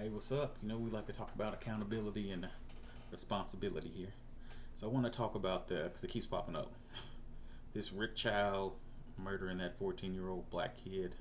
Hey, what's up? We like to talk about accountability and responsibility here. So I want to talk about because it keeps popping up, this Rick Chow murdering that 14-year-old black kid,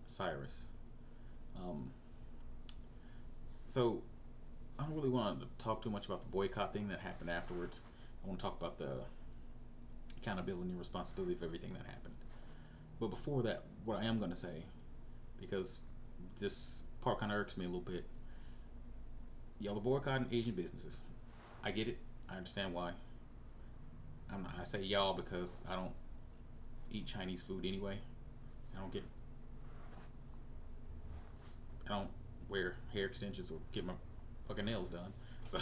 Cyrus. Um, so I don't really want to talk too much about the boycott thing that happened afterwards. I want to talk about the accountability and responsibility of everything that happened. But before that, what I am going to say, because this part kind of irks me a little bit, y'all are boycotting Asian businesses. I get it. I understand why. I say y'all because I don't eat Chinese food anyway. I don't get. I don't wear hair extensions or get my fucking nails done. So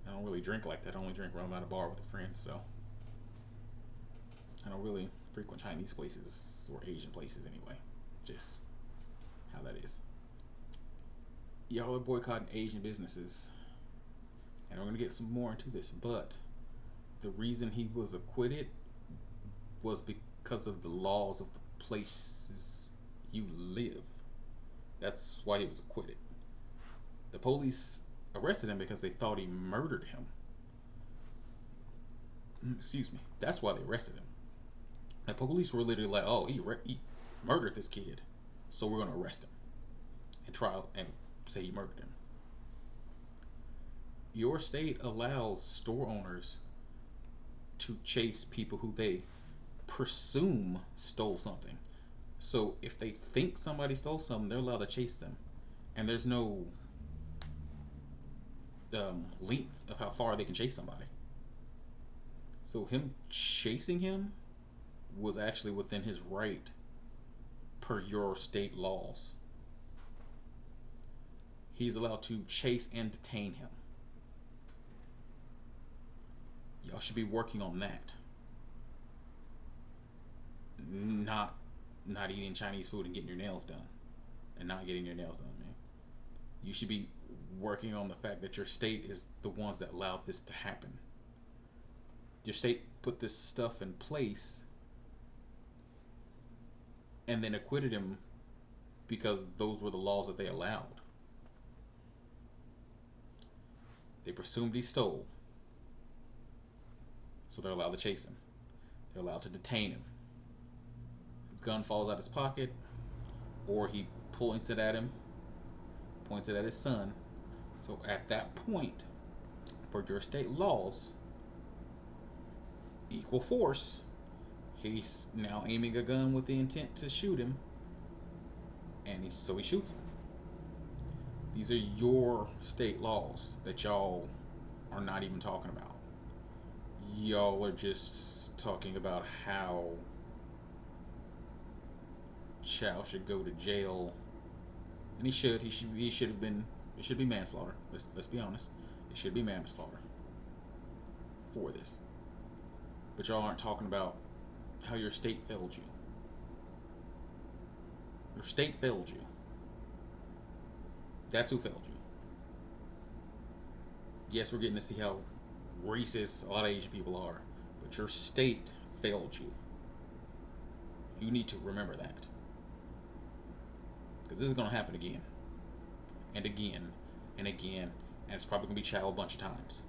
I don't really drink like that. I only drink when I'm at a bar with a friend. So I don't really frequent Chinese places or Asian places anyway. Just how that is. Y'all are boycotting Asian businesses, and we're gonna get some more into this. But the reason he was acquitted was because of the laws of the places you live. That's why he was acquitted. The police arrested him because they thought he murdered him. Excuse me. That's why they arrested him. The police were literally like, "Oh, he murdered this kid, so we're gonna arrest him and trial and say he murdered him." Your state allows store owners to chase people who they presume stole something. So if they think somebody stole something, they're allowed to chase them, and there's no length of how far they can chase somebody. So him chasing him was actually within his right per your state laws. He's allowed to chase and detain him. Y'all should be working on that. Not not eating Chinese food and getting your nails done. And not getting your nails done, man. You should be working on the fact that your state is the ones that allowed this to happen. Your state put this stuff in place and then acquitted him because those were the laws that they allowed. They presumed he stole, so they're allowed to chase him. They're allowed to detain him. His gun falls out his pocket, or he points it at him, points it at his son. So at that point, for your state laws, equal force, he's now aiming a gun with the intent to shoot him, and so he shoots him. These are your state laws that y'all are not even talking about. Y'all are just talking about how Chow should go to jail, and he should. He should have been. It should be manslaughter. Let's be honest. It should be manslaughter for this. But y'all aren't talking about how your state failed you. Your state failed you. That's who failed you. Yes, we're getting to see how racist a lot of Asian people are, but your state failed you. You need to remember that. Because this is going to happen again. And again. And again. And it's probably going to be Chow a bunch of times.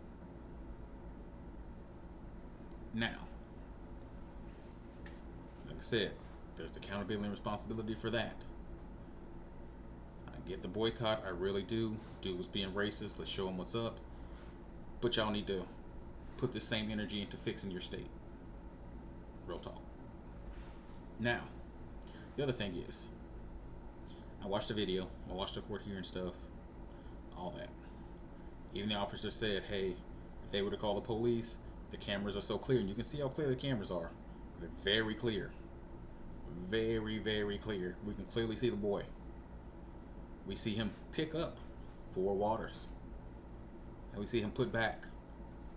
Now, like I said, there's accountability and responsibility for that. I get the boycott, I really do. Dude was being racist, let's show him what's up. But y'all need to put the same energy into fixing your state. Real talk. Now, the other thing is, I watched the video, I watched the court hearing stuff, all that. Even the officer said, hey, if they were to call the police, the cameras are so clear, and you can see how clear the cameras are. They're very clear. Very, very clear. We can clearly see the boy. We see him pick up 4 waters. And we see him put back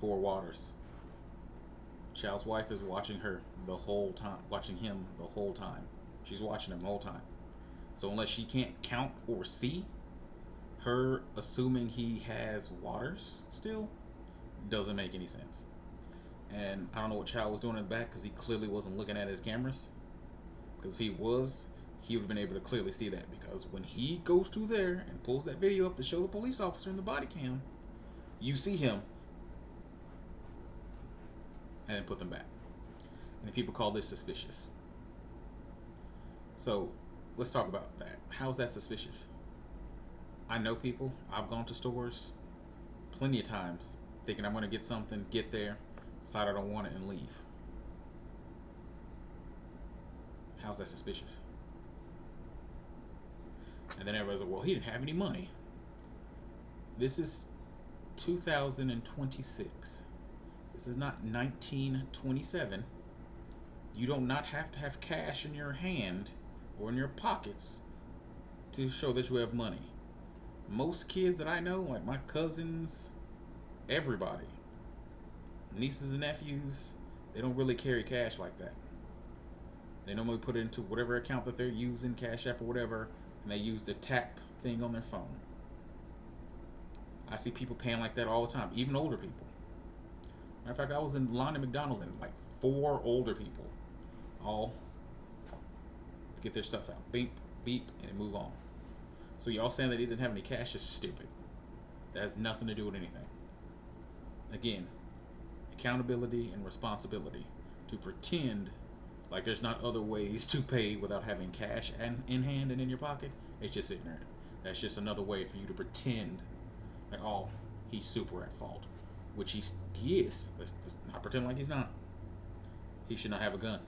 4 waters. Chow's wife is watching her the whole time, watching him the whole time. She's watching him the whole time. So unless she can't count or see, her assuming he has waters still doesn't make any sense. And I don't know what Chow was doing in the back, because he clearly wasn't looking at his cameras. Because if he was, he would have been able to clearly see that, because when he goes through there and pulls that video up to show the police officer in the body cam, you see him and then put them back. And people call this suspicious. So let's talk about that. How is that suspicious? I know people, I've gone to stores plenty of times thinking I'm going to get something, get there, decide I don't want it, and leave. How's that suspicious? And then everybody's like, well, he didn't have any money. This is 2026. This is not 1927. You do not have to have cash in your hand or in your pockets to show that you have money. Most kids that I know, like my cousins, everybody, nieces and nephews, they don't really carry cash like that. They normally put it into whatever account that they're using, Cash App or whatever, and they use the tap thing on their phone. I see people paying like that all the time, even older people. Matter of fact, I was in line at McDonald's and like 4 older people all get their stuff out. Beep, beep, and move on. So y'all saying that he didn't have any cash is stupid. That has nothing to do with anything. Again, accountability and responsibility. To pretend like there's not other ways to pay without having cash and in hand and in your pocket, it's just ignorant. That's just another way for you to pretend like, oh, he's super at fault. Which he is. Let's not pretend like he's not. He should not have a gun.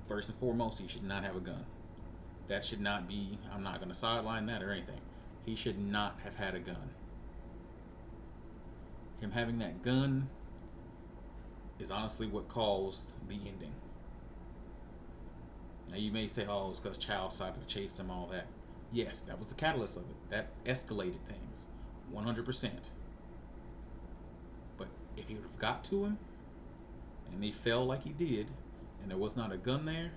First and foremost, he should not have a gun. That should not be, I'm not going to sideline that or anything. He should not have had a gun. Him having that gun is honestly what caused the ending. Now you may say, oh, it's because Chow decided to chase him, all that. Yes, that was the catalyst of it. That escalated things. 100%. But if he would have got to him, and he fell like he did, and there was not a gun there,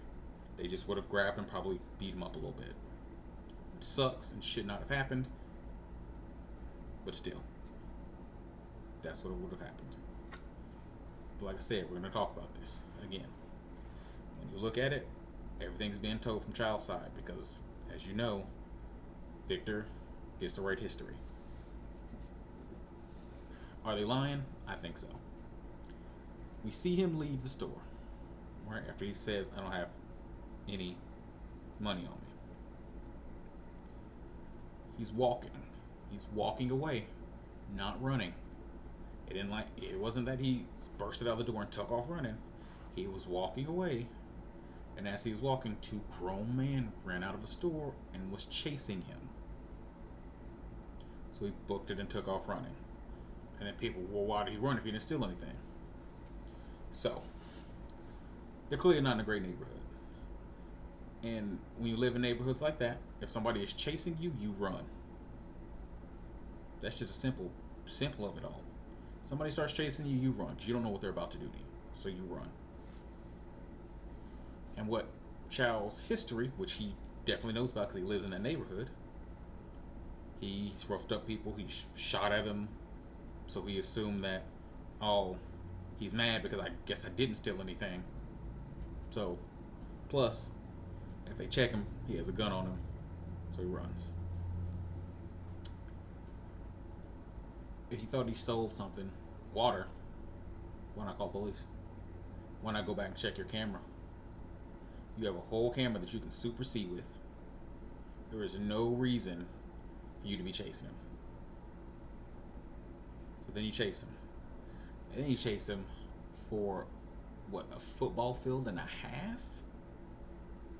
they just would have grabbed him, probably beat him up a little bit. It sucks and should not have happened, but still, that's what would have happened. But like I said, we're going to talk about this again. When you look at it, everything's being told from Child's side because, as you know, Victor gets to write history. Are they lying? I think so. We see him leave the store right after he says, I don't have any money on me. He's walking. He's walking away, not running. It wasn't that he bursted out the door and took off running. He was walking away, and as he was walking, 2 grown men ran out of the store and was chasing him. So he booked it and took off running. And then people, well, why did he run if he didn't steal anything? So, they're clearly not in a great neighborhood. And when you live in neighborhoods like that, if somebody is chasing you, you run. That's just a simple of it all. Somebody starts chasing you, you run, because you don't know what they're about to do to you. So you run. And what Chow's history, which he definitely knows about because he lives in that neighborhood, he's roughed up people, he shot at them, so he assumed that, oh, he's mad because I guess I didn't steal anything. So, plus, if they check him, he has a gun on him, so he runs. If you thought he stole something, water, why not call police? Why not go back and check your camera? You have a whole camera that you can super see with. There is no reason for you to be chasing him. So then you chase him. And then you chase him for, what, a football field and a half?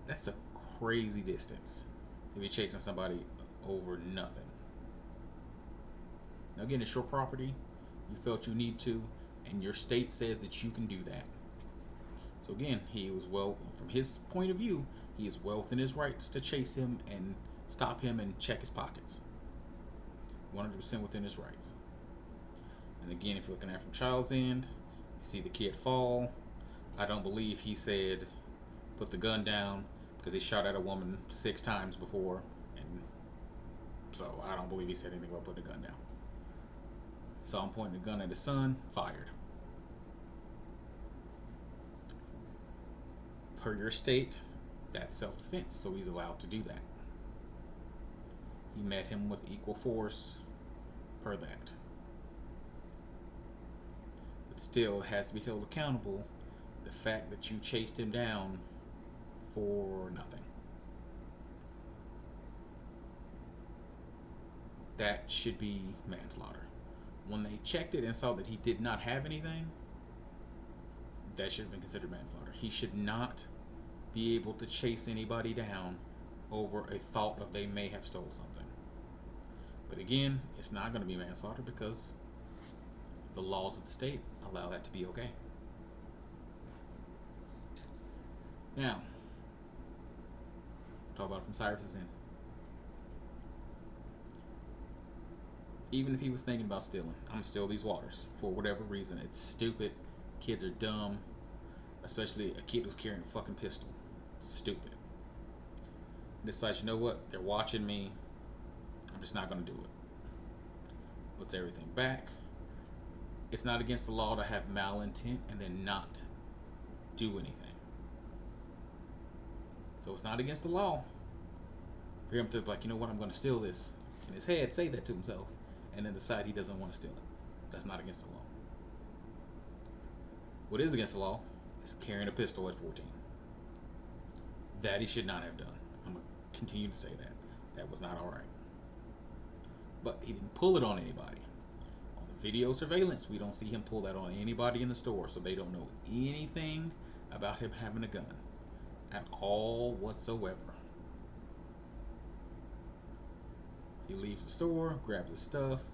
That's a crazy distance to be chasing somebody over nothing. Now again, it's your property. You felt you need to, and your state says that you can do that. So again, he was from his point of view, he is well within his rights to chase him and stop him and check his pockets. 100% within his rights. And again, if you're looking at it from Child's end, you see the kid fall. I don't believe he said, put the gun down, because he shot at a woman 6 times before, and so I don't believe he said anything about putting the gun down. Saw him pointing the gun at his son, fired. Per your state, That's self-defense, so he's allowed to do that. He met him with equal force per that. But still, it has to be held accountable. The fact that you chased him down for nothing. That should be manslaughter. When they checked it and saw that he did not have anything, that should have been considered manslaughter. He should not be able to chase anybody down over a thought of they may have stole something. But again, it's not going to be manslaughter because the laws of the state allow that to be okay. Now, talk about it from Cyrus's end. Even if he was thinking about stealing, I'm gonna steal these waters for whatever reason. It's stupid. Kids are dumb, especially a kid who's carrying a fucking pistol. Stupid. Decides, you know what? They're watching me. I'm just not gonna do it. Puts everything back. It's not against the law to have malintent and then not do anything. So it's not against the law for him to be like, you know what? I'm gonna steal this. In his head, say that to himself, and then decide he doesn't want to steal it. That's not against the law. What is against the law is carrying a pistol at 14. That he should not have done. I'm going to continue to say that. That was not alright. But he didn't pull it on anybody. On the video surveillance, we don't see him pull that on anybody in the store, so they don't know anything about him having a gun at all whatsoever. He leaves the store, grabs his stuff.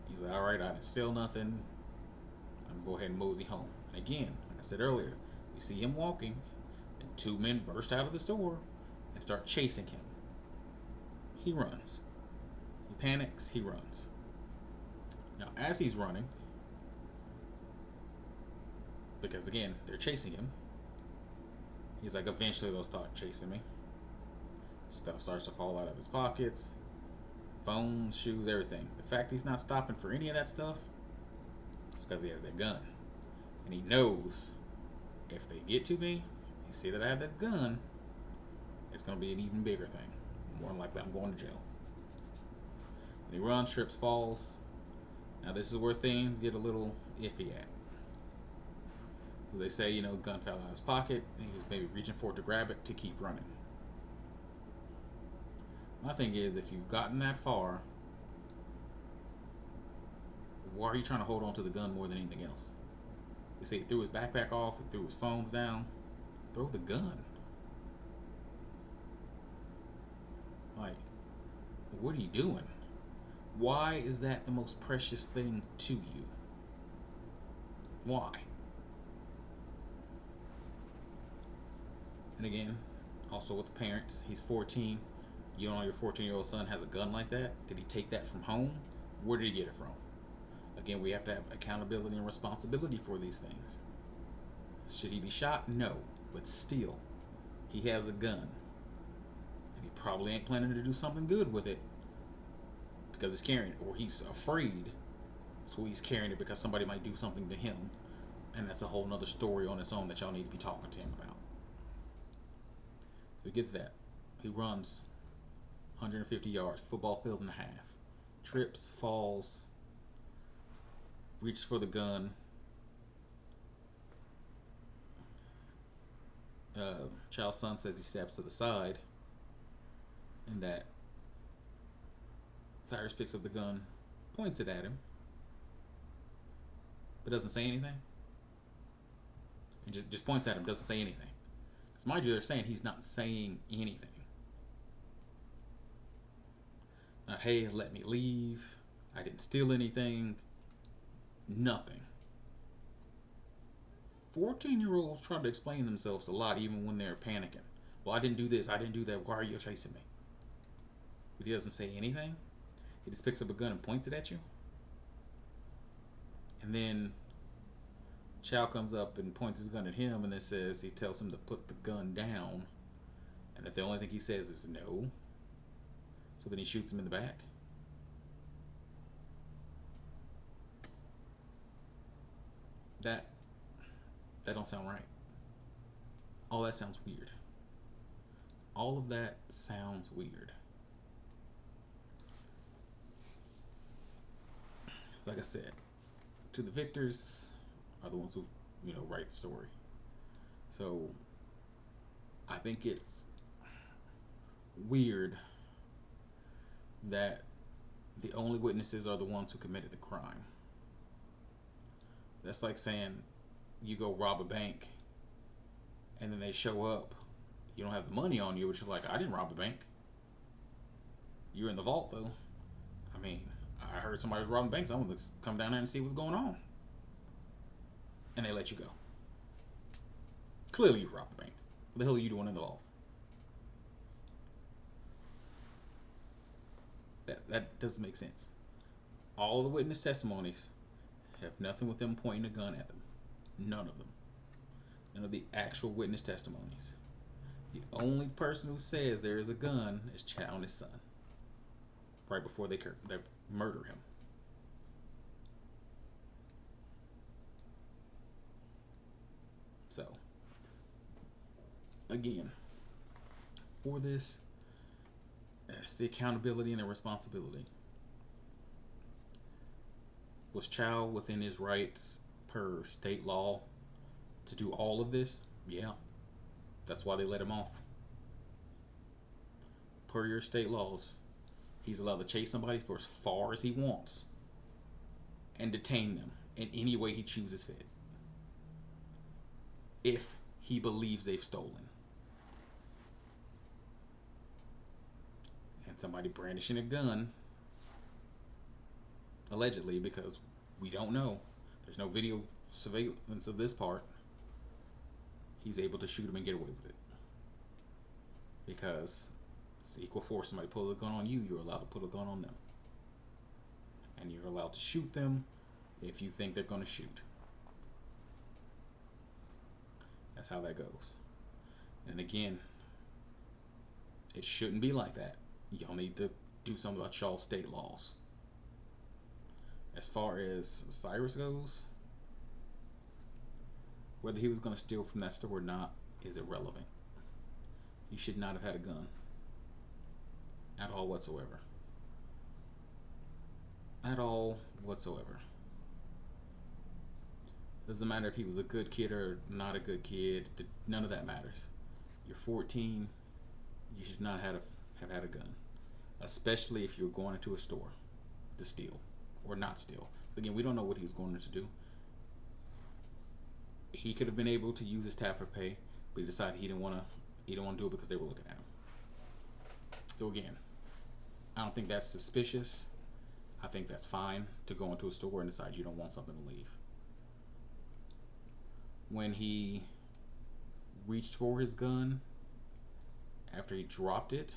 He's like, alright, I didn't steal nothing. I'm going to go ahead and mosey home. Again, like I said earlier, we see him walking, and two men burst out of the store and start chasing him. He runs. He panics, he runs. Now, as he's running, because again, they're chasing him, he's like, eventually they'll start chasing me. Stuff starts to fall out of his pockets. Phones, shoes, everything. The fact he's not stopping for any of that stuff is because he has that gun. And he knows if they get to me, they see that I have that gun, it's going to be an even bigger thing. More than likely I'm going to jail. And he runs, trips, falls. Now this is where things get a little iffy at. They say, you know, gun fell out of his pocket, and he was maybe reaching for it to grab it to keep running. My thing is, if you've gotten that far, why are you trying to hold on to the gun more than anything else? You see, he threw his backpack off, he threw his phones down. Throw the gun. Like, what are you doing? Why is that the most precious thing to you? Why? And again, also with the parents, he's 14. You don't know your 14-year-old son has a gun like that. Did he take that from home? Where did he get it from? Again, we have to have accountability and responsibility for these things. Should he be shot? No. But still, he has a gun. And he probably ain't planning to do something good with it because he's carrying it. Or he's afraid, so he's carrying it because somebody might do something to him. And that's a whole nother story on its own that y'all need to be talking to him about. So he gets that. He runs 150 yards, football field and a half. Trips, falls, reaches for the gun. Chow's son says he steps to the side, and that Cyrus picks up the gun, points it at him, but doesn't say anything. And just points at him, doesn't say anything. Because mind you, they're saying he's not saying anything. Not, hey, let me leave. I didn't steal anything. Nothing. 14-year-olds try to explain themselves a lot even when they're panicking. Well, I didn't do this. I didn't do that. Why are you chasing me? But he doesn't say anything. He just picks up a gun and points it at you. And then Chow comes up and points his gun at him and then says, he tells him to put the gun down. And that the only thing he says is no. So then he shoots him in the back. That don't sound right. All that sounds weird. All of that sounds weird. So like I said, to the victors are the ones who, write the story. So I think it's weird that the only witnesses are the ones who committed the crime. That's like saying you go rob a bank and then they show up. You don't have the money on you, but you're like, I didn't rob a bank. You're in the vault, though. I mean, I heard somebody was robbing banks. I'm going to come down there and see what's going on. And they let you go. Clearly, you robbed the bank. What the hell are you doing in the vault? That doesn't make sense. All the witness testimonies have nothing with them pointing a gun at them. None of them. None of the actual witness testimonies. The only person who says there is a gun is Chow and his son. Right before they murder him. So, again, for this, it's the accountability and the responsibility. Was Chow within his rights per state law to do all of this? Yeah. That's why they let him off. Per your state laws, he's allowed to chase somebody for as far as he wants and detain them in any way he chooses fit. If he believes they've stolen. And somebody brandishing a gun, allegedly, because we don't know, there's no video surveillance of this part, he's able to shoot him and get away with it. Because it's equal force. Somebody pulls a gun on you, you're allowed to put a gun on them. And you're allowed to shoot them if you think they're going to shoot. That's how that goes. And again, it shouldn't be like that. Y'all need to do something about y'all state laws. As far as Cyrus goes, whether he was going to steal from that store or not is irrelevant. He should not have had a gun. At all whatsoever. At all whatsoever. Doesn't matter if he was a good kid or not a good kid. None of that matters. You're 14. You should not have had a gun. Especially if you're going into a store to steal or not steal. So again, we don't know what he was going to do. He could have been able to use his tap for pay, but he decided he didn't want to do it because they were looking at him. So again, I don't think that's suspicious. I think that's fine to go into a store and decide you don't want something to leave. When he reached for his gun after he dropped it,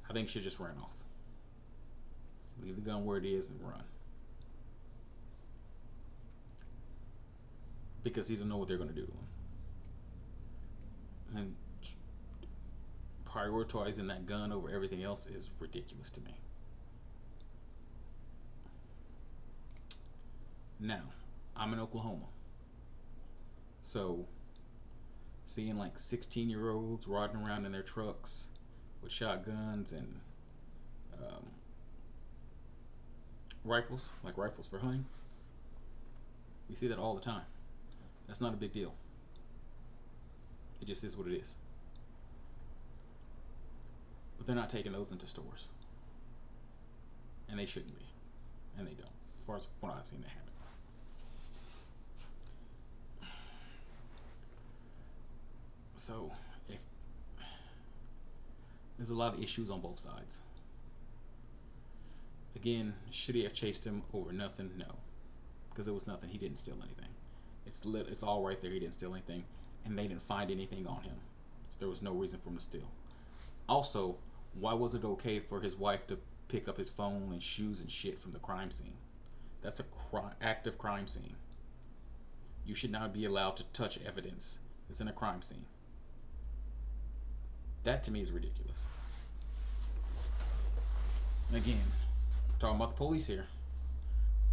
I think he should just ran off. Leave the gun where it is and run. Because he doesn't know what they're going to do to him. And prioritizing that gun over everything else is ridiculous to me. Now, I'm in Oklahoma. So, seeing like 16-year-olds riding around in their trucks with shotguns and rifles, like rifles for hunting, we see that all the time. That's not a big deal. It just is what it is. But they're not taking those into stores. And they shouldn't be. And they don't. As far as what I've seen, they haven't. So, there's a lot of issues on both sides. Again, should he have chased him over nothing? No. Because it was nothing. He didn't steal anything. It's all right there. He didn't steal anything. And they didn't find anything on him. So there was no reason for him to steal. Also, why was it okay for his wife to pick up his phone and shoes and shit from the crime scene? That's a active crime scene. You should not be allowed to touch evidence that's in a crime scene. That to me is ridiculous. Again, talking about the police here.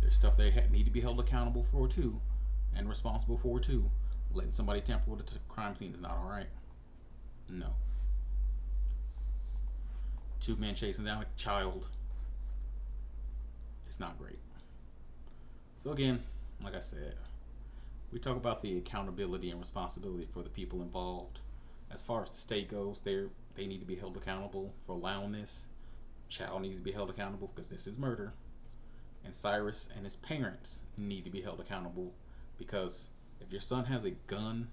There's stuff they need to be held accountable for too, and responsible for too. Letting somebody tamper with the crime scene is not alright. No. two men chasing down a child. It's not great. So again, like I said, we talk about the accountability and responsibility for the people involved. As far as the state goes, they need to be held accountable for allowing this. Chow needs to be held accountable because this is murder. And Cyrus and his parents need to be held accountable because if your son has a gun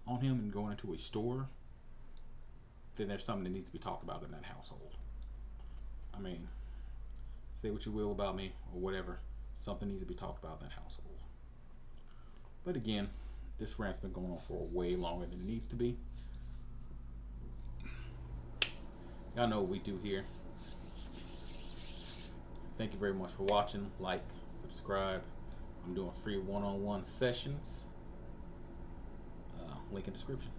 on him and going into a store, then there's something that needs to be talked about in that household. I mean, say what you will about me or whatever, something needs to be talked about in that household. But again, this rant's been going on for way longer than it needs to be. Y'all know what we do here. Thank you very much for watching. Like, subscribe. I'm doing free one-on-one sessions. Link in description.